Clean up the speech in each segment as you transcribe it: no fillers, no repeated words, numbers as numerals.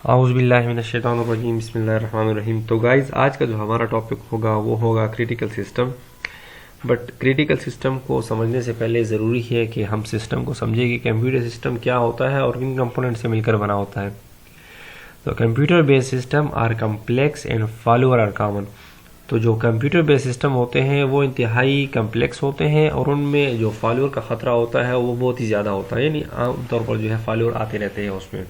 आऊज़ुबिल्लाहिमिनश्शैतानिर्रजीम बिस्मिल्लाहिर्रहमानिर्रहीम। तो गाइज़, आज का जो हमारा टॉपिक होगा वो होगा critical system. But critical system को समझने से पहले ज़रूरी है कि हम सिस्टम को समझें कि कंप्यूटर सिस्टम क्या होता है और किन कंपोनेंट से मिलकर बना होता है। तो computer based system are complex and failure are common. तो जो कंप्यूटर बेस्ड सिस्टम होते हैं वो इंतहाई कम्प्लेक्स होते हैं और उनमें जो फॉलोअर का ख़तरा होता है वो बहुत ही ज़्यादा होता है, यानी आमतौर पर जो है फॉलोअर आते रहते हैं उसमें।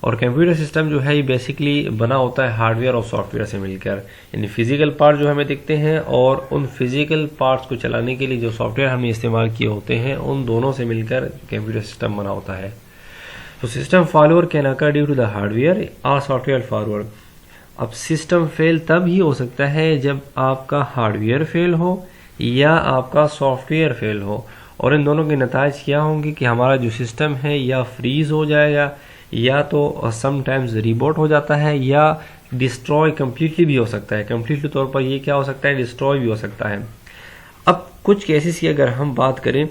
और कंप्यूटर सिस्टम जो है ये बेसिकली बना होता है हार्डवेयर और सॉफ्टवेयर से मिलकर, यानी फिजिकल पार्ट जो हमें दिखते हैं और उन फिजिकल पार्ट्स को चलाने के लिए जो सॉफ्टवेयर हमने इस्तेमाल किए होते हैं उन दोनों से मिलकर कंप्यूटर सिस्टम बना होता है। तो system failure can occur due to the hardware और सॉफ्टवेयर फॉरवर्ड। अब सिस्टम फेल तब ही हो सकता है जब आपका हार्डवेयर फेल हो या आपका सॉफ्टवेयर फेल हो, और इन दोनों के नताज क्या होंगे कि हमारा जो सिस्टम है या फ्रीज हो जाएगा या तो समटाइम्स रिबोट हो जाता है या डिस्ट्रॉय कम्प्लीटली भी हो सकता है। कम्प्लीटली तौर पर ये क्या हो सकता है, डिस्ट्रॉय भी हो सकता है। अब कुछ केसेस की अगर हम बात करें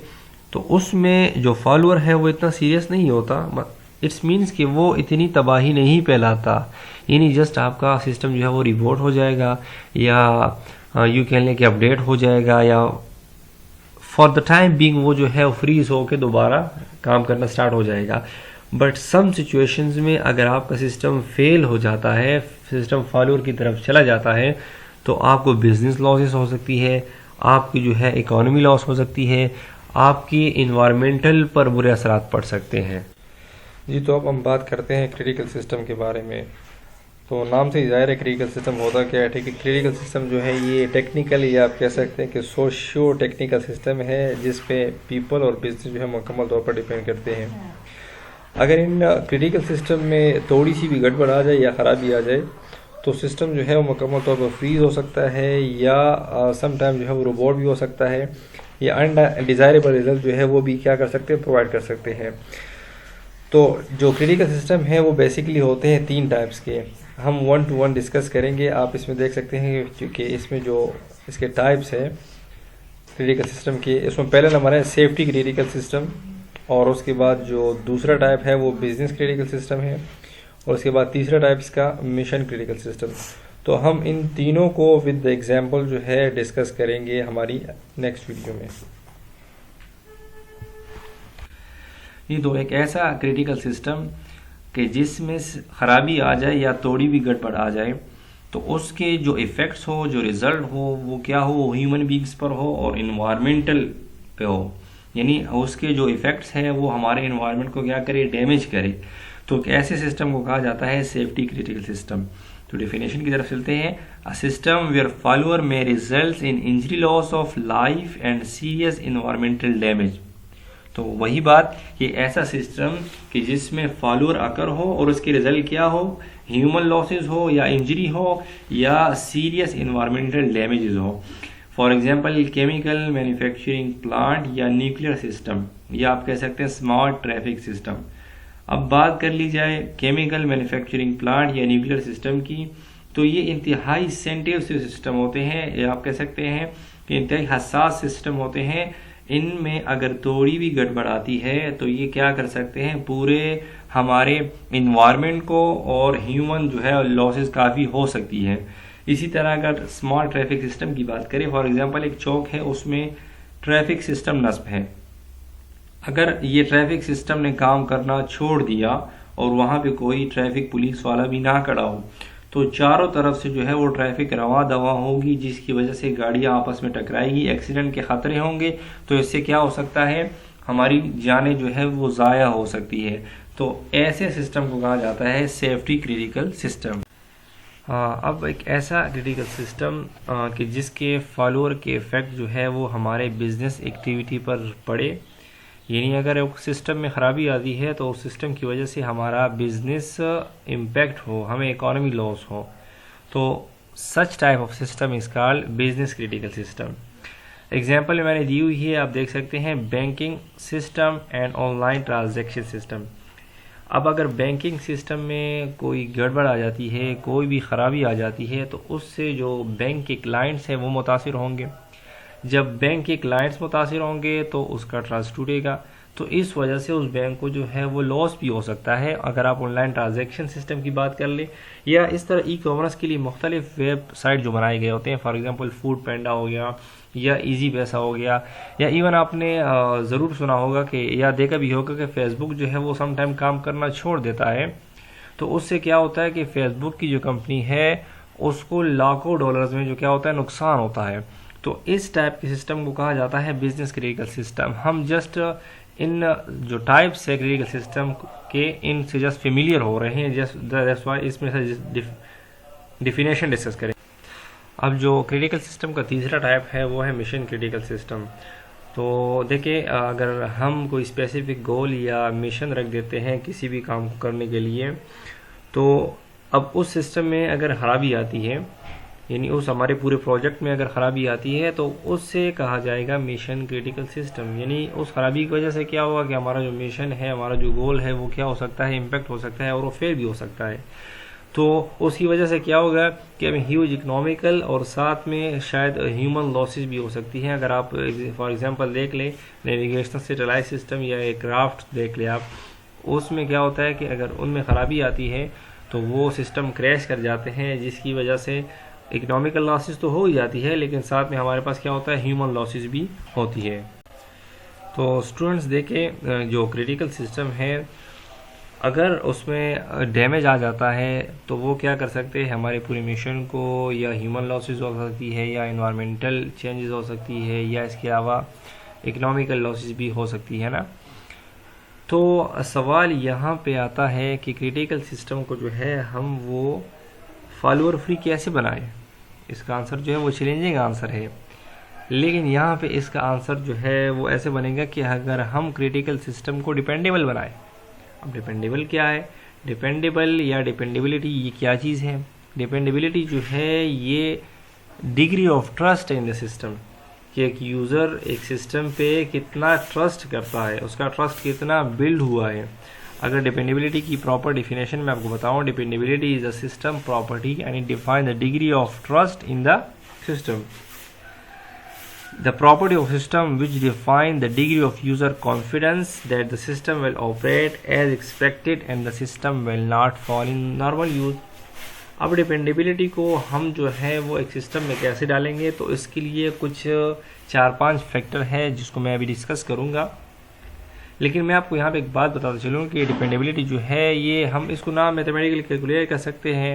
तो उसमें जो फॉलोअर है वो इतना सीरियस नहीं होता। इट्स मीन्स कि वो इतनी तबाही नहीं फैलाता, यानी जस्ट आपका सिस्टम जो है वो रिबोट हो जाएगा या यू कैन ले कि अपडेट हो जाएगा या फॉर द टाइम बीइंग वो जो है वो फ्रीज होकर दोबारा काम करना स्टार्ट हो जाएगा। बट सम सिचुएशंस में अगर आपका सिस्टम फेल हो जाता है, सिस्टम फॉलोअर की तरफ चला जाता है, तो आपको बिजनेस लॉसेस हो सकती है, आपकी जो है इकोनॉमी लॉस हो सकती है, आपकी इन्वायरमेंटल पर बुरे असरात पड़ सकते हैं। जी, तो अब हम बात करते हैं क्रिटिकल सिस्टम के बारे में। तो नाम से ही ज़ाहिर है क्रिटिकल सिस्टम होता क्या है। ठीक है, क्रिटिकल सिस्टम जो है ये टेक्निकल या आप कह सकते हैं कि सोशियो टेक्निकल सिस्टम है जिस पे पीपल और बिजनेस जो है मुकम्मल तौर पर डिपेंड करते हैं। अगर इन क्रिटिकल सिस्टम में थोड़ी सी भी गड़बड़ आ जाए या ख़राबी आ जाए तो सिस्टम जो है वो मुकम्मल तौर पर फ्रीज हो सकता है या सम टाइम जो है वो रोबोट भी हो सकता है या अनडिज़ायरेबल रिजल्ट जो है वो भी क्या कर सकते हैं, प्रोवाइड कर सकते हैं। तो जो क्रिटिकल सिस्टम है वो बेसिकली होते हैं 3 टाइप्स के। हम 1 to 1 डिस्कस करेंगे। आप इसमें देख सकते हैं कि इसमें जो इसके टाइप्स है क्रिटिकल सिस्टम के, इसमें पहला नंबर है सेफ्टी क्रिटिकल सिस्टम, और उसके बाद जो दूसरा टाइप है वो बिजनेस क्रिटिकल सिस्टम है, और उसके बाद तीसरा टाइप इसका मिशन क्रिटिकल सिस्टम। तो हम इन तीनों को विद एग्जांपल जो है डिस्कस करेंगे हमारी नेक्स्ट वीडियो में। ये तो एक ऐसा क्रिटिकल सिस्टम कि जिसमें खराबी आ जाए या थोड़ी भी गड़बड़ आ जाए तो उसके जो इफ़ेक्ट्स हो, जो रिजल्ट हो वो क्या हो, वो ह्यूमन बींग्स पर हो और इन्वायरमेंटल पे हो, यानी उसके जो इफ़ेक्ट्स हैं वो हमारे इन्वायरमेंट को क्या करे, डैमेज करे। तो ऐसे सिस्टम को कहा जाता है सेफ्टी क्रिटिकल सिस्टम। तो डेफिनेशन की तरफ चलते हैं। अ सिस्टम वेयर फॉलोअर में result in injury, loss of life and serious environmental damage. तो वही बात कि ऐसा सिस्टम कि जिसमें फॉलोअर अकर हो और उसके रिजल्ट क्या हो, ह्यूमन लॉसेस हो या इंजरी हो या सीरियस इन्वायरमेंटल डैमेजेस हो। For example chemical manufacturing plant या न्यूक्लियर सिस्टम, या आप कह सकते हैं स्मार्ट ट्रैफिक सिस्टम। अब बात कर ली जाए केमिकल मैन्युफैक्चरिंग प्लांट या न्यूक्लियर सिस्टम की, तो ये इंतहाई सेंसिटिव सिस्टम होते हैं, या आप कह सकते हैं कि इंतहाई हसास सिस्टम होते हैं। इनमें अगर थोड़ी भी गड़बड़ आती है तो ये क्या कर सकते हैं, पूरे हमारे इन्वायरमेंट को और ह्यूमन जो है लॉसेस काफ़ी हो सकती है। इसी तरह अगर स्मार्ट ट्रैफिक सिस्टम की बात करें, फॉर एग्जांपल एक चौक है उसमें ट्रैफिक सिस्टम नस्ब है। अगर ये ट्रैफिक सिस्टम ने काम करना छोड़ दिया और वहाँ पे कोई ट्रैफिक पुलिस वाला भी ना खड़ा हो तो चारों तरफ से जो है वो ट्रैफिक रवा दवा होगी, जिसकी वजह से गाड़ियाँ आपस में टकराएगी, एक्सीडेंट के खतरे होंगे। तो इससे क्या हो सकता है, हमारी जानें जो है वो ज़ाया हो सकती है। तो ऐसे सिस्टम को कहा जाता है सेफ्टी क्रिटिकल सिस्टम। अब एक ऐसा क्रिटिकल सिस्टम कि जिसके फॉलोअर के इफ़ेक्ट जो है वो हमारे बिजनेस एक्टिविटी पर पड़े, यानी अगर एक सिस्टम में ख़राबी आती है तो उस सिस्टम की वजह से हमारा बिजनेस इम्पैक्ट हो, हमें इकोनॉमी लॉस हो, तो such type of system is called business critical system. Example मैंने दी हुई है, आप देख सकते हैं banking system and online transaction system. अब अगर बैंकिंग सिस्टम में कोई गड़बड़ आ जाती है, कोई भी ख़राबी आ जाती है, तो उससे जो बैंक के क्लाइंट्स हैं वो मुतासिर होंगे। जब बैंक के क्लाइंट्स मुतासिर होंगे तो उसका ट्रस्ट टूटेगा। तो इस वजह से उस बैंक को जो है वो लॉस भी हो सकता है। अगर आप ऑनलाइन ट्रांजैक्शन सिस्टम की बात कर लें या इस तरह ई कॉमर्स के लिए मुख्तलिफ वेबसाइट जो बनाए गए होते हैं, फॉर एग्जांपल फूड पैंडा हो गया या इजी पैसा हो गया, या इवन आपने ज़रूर सुना होगा कि या देखा भी होगा कि फेसबुक जो है वो सम टाइम काम करना छोड़ देता है। तो उससे क्या होता है कि फेसबुक की जो कंपनी है उसको लाखों डॉलर्स में जो क्या होता है नुकसान होता है। तो इस टाइप के सिस्टम को कहा जाता है बिजनेस क्रिटिकल सिस्टम। हम जस्ट इन जो टाइप्स है क्रिटिकल सिस्टम के इनसे जस्ट फेमिलियर हो रहे हैं, जस्ट दैट्स व्हाई इसमें से डिफिनेशन डिस्कस करें। अब जो क्रिटिकल सिस्टम का तीसरा टाइप है वो है मिशन क्रिटिकल सिस्टम। तो देखिए, अगर हम कोई स्पेसिफिक गोल या मिशन रख देते हैं किसी भी काम को करने के लिए, तो अब उस सिस्टम में अगर खराबी आती है, यानी उस हमारे पूरे प्रोजेक्ट में अगर खराबी आती है, तो उससे कहा जाएगा मिशन क्रिटिकल सिस्टम। यानी उस खराबी की वजह से क्या होगा कि हमारा जो मिशन है, हमारा जो गोल है वो क्या हो सकता है, इम्पैक्ट हो सकता है और वो फेल भी हो सकता है। तो उसकी वजह से क्या होगा कि हमें ह्यूज इकोनॉमिकल और साथ में शायद ह्यूमन लॉसेस भी हो सकती हैं। अगर आप फॉर एग्जांपल देख लें नेविगेशनल सैटेलाइट सिस्टम या एयरक्राफ्ट देख लें आप, उसमें क्या होता है कि अगर उनमें ख़राबी आती है तो वो सिस्टम क्रैश कर जाते हैं, जिसकी वजह से इकोनॉमिकल लॉसेस तो हो ही जाती है, लेकिन साथ में हमारे पास क्या होता है, ह्यूमन लॉसेस भी होती है। तो स्टूडेंट्स देखें, जो क्रिटिकल सिस्टम है अगर उसमें डैमेज आ जाता है तो वो क्या कर सकते हैं, हमारे पूरे मिशन को या ह्यूमन लॉसेस हो सकती है या इन्वायरमेंटल चेंजेस हो सकती है या इसके अलावा इकोनॉमिकल लॉसेस भी हो सकती है ना। तो सवाल यहाँ पे आता है कि क्रिटिकल सिस्टम को जो है हम वो फॉलोअर फ्री कैसे बनाएं। इसका आंसर जो है वो चैलेंजिंग आंसर है, लेकिन यहाँ पे इसका आंसर जो है वो ऐसे बनेगा कि अगर हम क्रिटिकल सिस्टम को डिपेंडेबल बनाएं। अब डिपेंडेबल क्या है, डिपेंडेबल या डिपेंडेबिलिटी ये क्या चीज़ है। डिपेंडेबिलिटी जो है ये degree of trust in the system, कि एक यूज़र एक सिस्टम पे कितना ट्रस्ट करता है, उसका ट्रस्ट कितना बिल्ड हुआ है। अगर डिपेंडेबिलिटी की प्रॉपर डिफिनेशन मैं आपको बताऊं, dependability is a system property and it define the degree of trust in the system. The property of system which define the degree of user confidence that the system will operate as expected and the system will not fall in normal use। अब dependability को हम जो है वो एक system में कैसे डालेंगे, तो इसके लिए कुछ 4-5 फैक्टर है जिसको मैं अभी डिस्कस करूँगा। लेकिन मैं आपको यहाँ पे एक बात बताता चलूँ कि डिपेंडेबिलिटी जो है ये हम इसको ना मैथमेटिकली कैलकुलेट कर सकते हैं,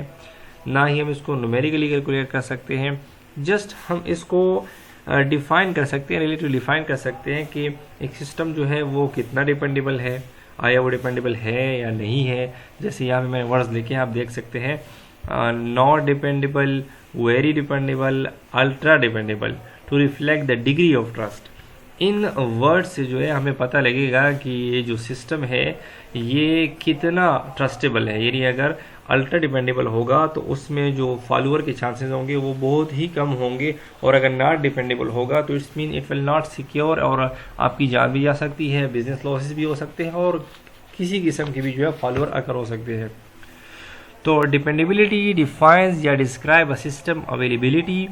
ना ही हम इसको न्यूमेरिकली कैलकुलेट कर सकते हैं। जस्ट हम इसको डिफ़ाइन कर सकते हैं, रिलेटिव डिफ़ाइन कर सकते हैं कि एक सिस्टम जो है वो कितना डिपेंडेबल है, आया वो डिपेंडेबल है या नहीं है। जैसे यहाँ पे मैंने वर्ड्स लिखे हैं, आप देख सकते हैं, not dependable, very dependable, ultra dependable, to reflect the degree of trust. इन वर्ड से जो है हमें पता लगेगा कि ये जो सिस्टम है ये कितना ट्रस्टेबल है। यानी अगर अल्ट्रा डिपेंडेबल होगा तो उसमें जो फॉलोअर के चांसेस होंगे वो बहुत ही कम होंगे, और अगर नॉट डिपेंडेबल होगा तो it's mean it will not secure, और आपकी जान भी जा सकती है, बिजनेस लॉसेस भी हो सकते हैं और किसी किस्म की भी जो है फॉलोअर अकर हो सकते हैं। तो डिपेंडेबिलिटी डिफाइंस या describe a system availability,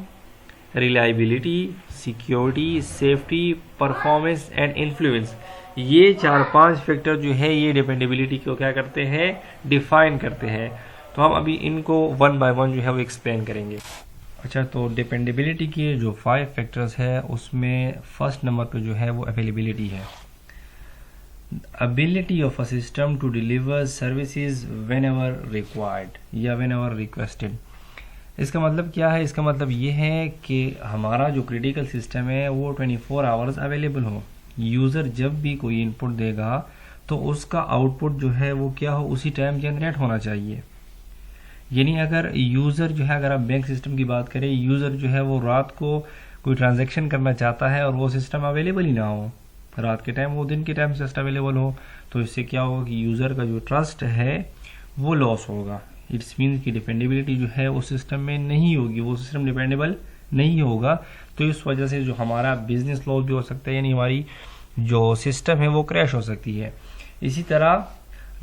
reliability, security, safety, performance and influence. ये 4-5 फैक्टर जो है ये डिपेंडेबिलिटी को क्या करते हैं, डिफाइन करते हैं। तो हम अभी इनको 1 बाय 1 जो है वो एक्सप्लेन करेंगे। अच्छा, तो डिपेंडेबिलिटी के जो 5 फैक्टर्स है उसमें फर्स्ट नंबर पे जो है वो अवेलेबिलिटी है। Ability of a system to deliver services whenever required या व्हेन एवर रिक्वेस्टेड। इसका मतलब क्या है, इसका मतलब ये है कि हमारा जो क्रिटिकल सिस्टम है वो 24 आवर्स अवेलेबल हो। यूज़र जब भी कोई इनपुट देगा तो उसका आउटपुट जो है वो क्या हो, उसी टाइम जनरेट होना चाहिए। यानी अगर यूज़र जो है, अगर आप बैंक सिस्टम की बात करें, यूज़र जो है वो रात को कोई ट्रांजैक्शन करना चाहता है और वो सिस्टम अवेलेबल ही ना हो, रात के टाइम वो दिन के टाइम सिस्टम अवेलेबल हो, तो इससे क्या होगा कि यूज़र का जो ट्रस्ट है वो लॉस होगा। इट्स मीन कि डिपेंडेबिलिटी जो है उस सिस्टम में नहीं होगी, वो सिस्टम डिपेंडेबल नहीं होगा। तो इस वजह से जो हमारा बिजनेस लॉस भी हो सकता है, यानी हमारी जो सिस्टम है वो क्रैश हो सकती है। इसी तरह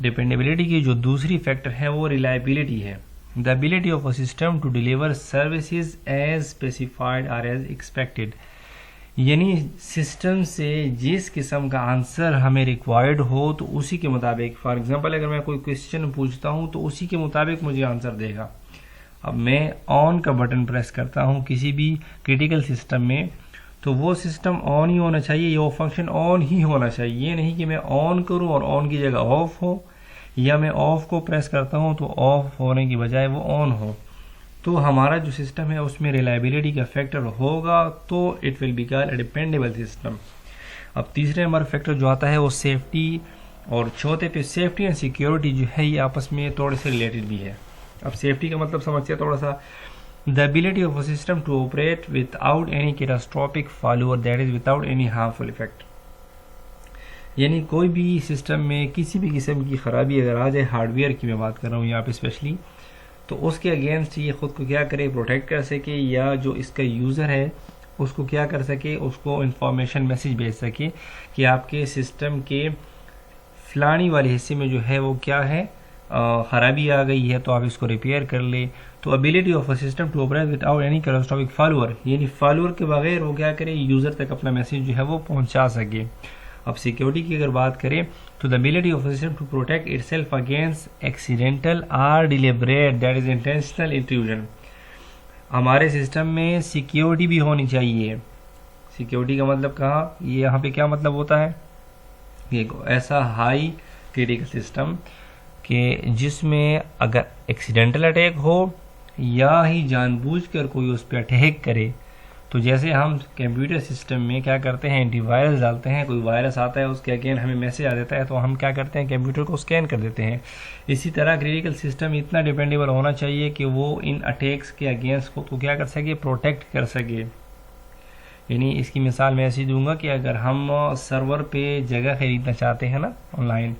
डिपेंडेबिलिटी की जो दूसरी फैक्टर है वो रिलायबिलिटी है। The ability of a system to deliver services as specified or as expected. यानी सिस्टम से जिस किस्म का आंसर हमें रिक्वायर्ड हो तो उसी के मुताबिक, फॉर एग्जांपल अगर मैं कोई क्वेश्चन पूछता हूं तो उसी के मुताबिक मुझे आंसर देगा। अब मैं ऑन का बटन प्रेस करता हूं किसी भी क्रिटिकल सिस्टम में, तो वो सिस्टम ऑन ही होना चाहिए, वो फंक्शन ऑन ही होना चाहिए। ये नहीं कि मैं ऑन करूं और ऑन की जगह ऑफ हो, या मैं ऑफ को प्रेस करता हूं तो ऑफ होने की बजाय वो ऑन हो। तो हमारा जो सिस्टम है उसमें रिलायबिलिटी का फैक्टर होगा, तो it will be called dependable system. अब तीसरे नंबर फैक्टर जो आता है वो सेफ्टी, और चौथे पे सेफ्टी एंड सिक्योरिटी जो है ये आपस में थोड़े से रिलेटेड भी है। अब सेफ्टी का मतलब समझते हैं थोड़ा सा, the ability of a system to operate without any catastrophic failure, that is without any harmful effect. यानी कोई भी सिस्टम में किसी भी किस्म की खराबी अगर आ जाए, हार्डवेयर की मैं बात कर रहा हूँ यहाँ पे स्पेशली, तो उसके अगेंस्ट ये खुद को क्या करे, प्रोटेक्ट कर सके, या जो इसका यूज़र है उसको क्या कर सके, उसको इंफॉर्मेशन मैसेज भेज सके कि आपके सिस्टम के फलानी वाले हिस्से में जो है वो क्या है, ख़राबी आ गई है, तो आप इसको रिपेयर कर ले। तो ability of a system to operate without any catastrophic failure, यानी फॉलोअर के बगैर वो क्या करे, यूज़र तक अपना मैसेज जो है वो पहुँचा सके। अब सिक्योरिटी की अगर बात करें तो the ability of system to protect itself against accidental or deliberate, that is intentional intrusion. हमारे सिस्टम में सिक्योरिटी भी होनी चाहिए। सिक्योरिटी का मतलब कहाँ, ये यहाँ पे क्या मतलब होता है, ये ऐसा हाई क्रिटिकल सिस्टम कि जिसमें अगर एक्सीडेंटल अटैक हो या ही जानबूझकर कोई उस पर अटैक करे, तो जैसे हम कंप्यूटर सिस्टम में क्या करते हैं, एंटीवायरस डालते हैं, कोई वायरस आता है उसके अगेन हमें मैसेज आ जाता है, तो हम क्या करते हैं, कंप्यूटर को स्कैन कर देते हैं। इसी तरह क्रिटिकल सिस्टम इतना डिपेंडेबल होना चाहिए कि वो इन अटैक्स के अगेंस्ट को क्या कर सके, प्रोटेक्ट कर सके। यानी इसकी मिसाल मैं ऐसी दूंगा कि अगर हम सर्वर पे जगह खरीदना चाहते हैं ना ऑनलाइन,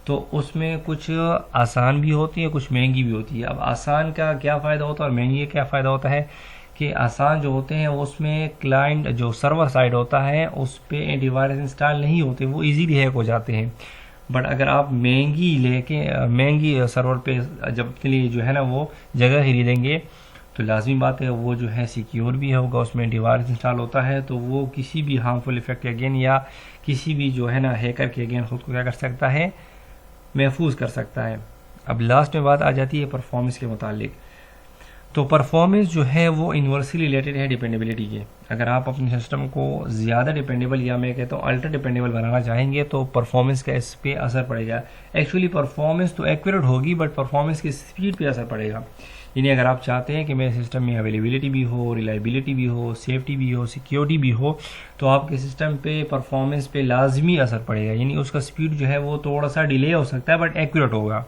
तो उसमें कुछ आसान भी होती है, कुछ महंगी भी होती है। अब आसान का क्या फ़ायदा होता है और महंगी का क्या फ़ायदा होता है कि आसान जो होते हैं उसमें क्लाइंट जो सर्वर साइड होता है उस पर एंटीवायरस इंस्टॉल नहीं होते, वो इजीली हैक हो जाते हैं। बट अगर आप महंगी सर्वर पे जब के लिए जो है ना वो जगह खरीदेंगे, तो लाजमी बात है वो जो है सिक्योर भी होगा, उसमें एंटीवायरस इंस्टॉल होता है, तो वो किसी भी हार्मफुल इफेक्ट के अगेन या किसी भी जो है ना हैकर के अगेन खुद को क्या कर सकता है, महफूज कर सकता है। अब लास्ट में बात आ जाती है परफॉर्मेंस के मुतालिक। तो परफॉर्मेंस जो है वो इन्वर्सली रिलेटेड है डिपेंडेबिलिटी के। अगर आप अपने सिस्टम को ज़्यादा डिपेंडेबल या मैं कहता हूँ अल्ट्रा डिपेंडेबल बनाना चाहेंगे तो परफॉर्मेंस का इस पर असर पड़ेगा। एक्चुअली परफॉर्मेंस तो एक्यूरेट होगी बट परफॉर्मेंस की स्पीड पे असर पड़ेगा। यानी अगर आप चाहते हैं कि मेरे सिस्टम में अवेलेबिलिटी भी हो, रिलायबिलिटी भी हो, सेफ्टी भी हो, सिक्योरिटी भी हो, तो आपके सिस्टम पे परफॉर्मेंस पे लाजमी असर पड़ेगा। यानी उसका स्पीड जो है वो थोड़ा सा डिले हो सकता है बट एक्यूरेट होगा,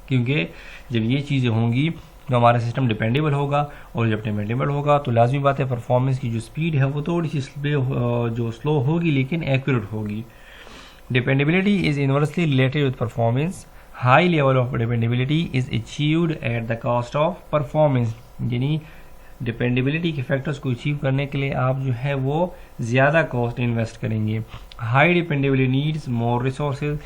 क्योंकि जब ये चीज़ें होंगी तो हमारा सिस्टम डिपेंडेबल होगा, और जब डिपेंडेबल होगा तो लाजमी बात है परफॉर्मेंस की जो स्पीड है वो थोड़ी सी जो स्लो होगी लेकिन एक्यूरेट होगी। Dependability is inversely related with performance. High level of dependability is achieved at the cost of performance. यानी डिपेंडेबिलिटी के फैक्टर्स को अचीव करने के लिए आप जो है वो ज़्यादा कॉस्ट इन्वेस्ट करेंगे। High dependability needs more resources.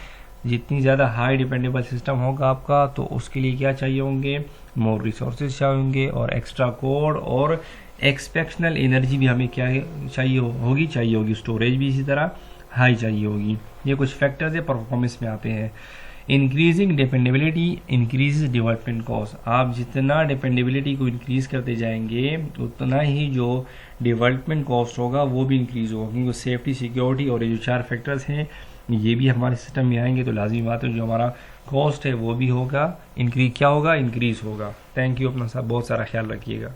जितनी ज़्यादा हाई डिपेंडेबल सिस्टम होगा आपका तो उसके लिए क्या चाहिए होंगे, मोर रिसोर्सेज चाहिए, और एक्स्ट्रा कोड और एक्सपेक्शनल एनर्जी भी हमें क्या चाहिए होगी, स्टोरेज भी इसी तरह हाई चाहिए होगी। ये कुछ फैक्टर्स है परफॉर्मेंस में आते हैं। Increasing dependability increase development cost. आप जितना डिपेंडेबिलिटी को इंक्रीज करते जाएंगे उतना ही जो डेवलपमेंट कॉस्ट होगा वो भी इंक्रीज होगा, क्योंकि सेफ्टी, सिक्योरिटी और ये जो 4 फैक्टर्स हैं ये भी हमारे सिस्टम में आएंगे, तो लाजमी बात है जो हमारा कॉस्ट है वो भी होगा इंक्रीज होगा। थैंक यू, अपना बहुत सारा ख्याल रखिएगा।